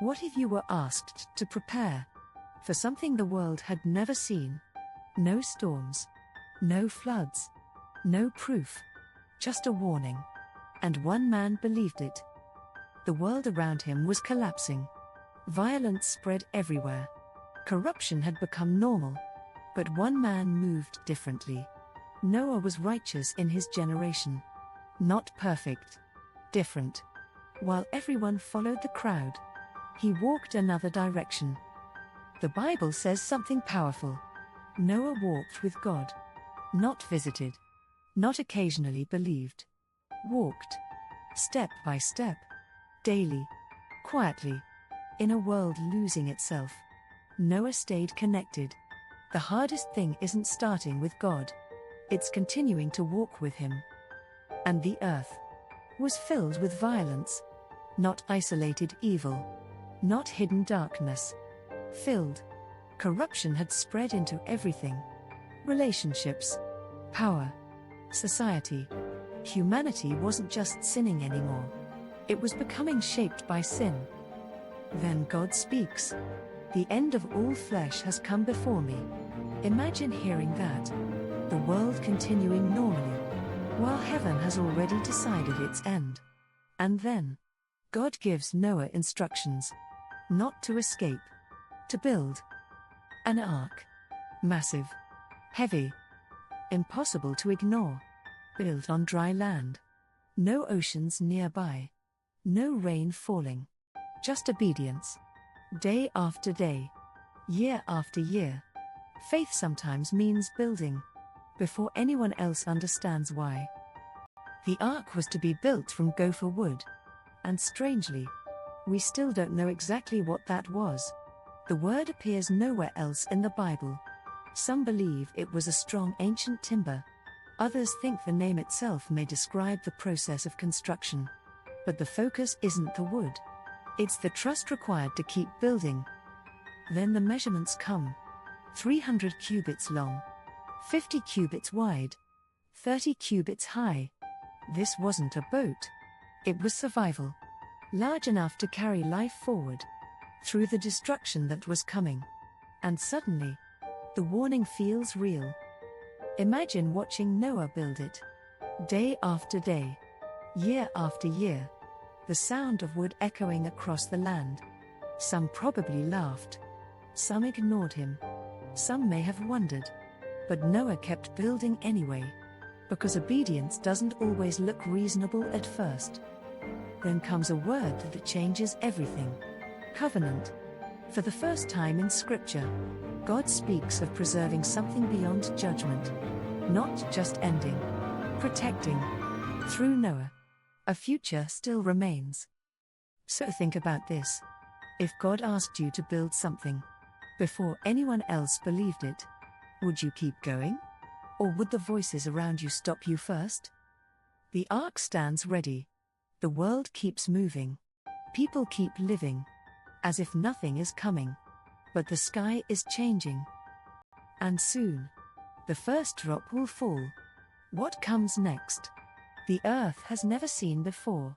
What if you were asked to prepare for something the world had never seen? No storms, no floods, no proof, just a warning. And one man believed it. The world around him was collapsing. Violence spread everywhere. Corruption had become normal. But one man moved differently. Noah was righteous in his generation. Not perfect. Different. While everyone followed the crowd, he walked another direction. The Bible says something powerful. Noah walked with God. Not visited. Not occasionally believed. Walked. Step by step. Daily. Quietly. In a world losing itself. Noah stayed connected. The hardest thing isn't starting with God. It's continuing to walk with Him. And the earth was filled with violence. Not isolated evil. Not hidden darkness. Filled. Corruption had spread into everything. Relationships. Power. Society. Humanity wasn't just sinning anymore. It was becoming shaped by sin. Then God speaks. The end of all flesh has come before me. Imagine hearing that. The world continuing normally, while heaven has already decided its end. And then, God gives Noah instructions. Not to escape. To build. An ark. Massive. Heavy. Impossible to ignore. Built on dry land. No oceans nearby. No rain falling. Just obedience. Day after day. Year after year. Faith sometimes means building. Before anyone else understands why. The ark was to be built from gopher wood. And strangely, we still don't know exactly what that was. The word appears nowhere else in the Bible. Some believe it was a strong ancient timber. Others think the name itself may describe the process of construction. But the focus isn't the wood. It's the trust required to keep building. Then the measurements come. 300 cubits long. 50 cubits wide. 30 cubits high. This wasn't a boat. It was survival. Large enough to carry life forward. Through the destruction that was coming. And suddenly, the warning feels real. Imagine watching Noah build it. Day after day. Year after year. The sound of wood echoing across the land. Some probably laughed. Some ignored him. Some may have wondered. But Noah kept building anyway. Because obedience doesn't always look reasonable at first. Then comes a word that changes everything. Covenant. For the first time in Scripture, God speaks of preserving something beyond judgment. Not just ending. Protecting. Through Noah. A future still remains. So think about this. If God asked you to build something, before anyone else believed it, would you keep going? Or would the voices around you stop you first? The ark stands ready. The world keeps moving. People keep living. As if nothing is coming. But the sky is changing. And soon, the first drop will fall. What comes next? The earth has never seen before.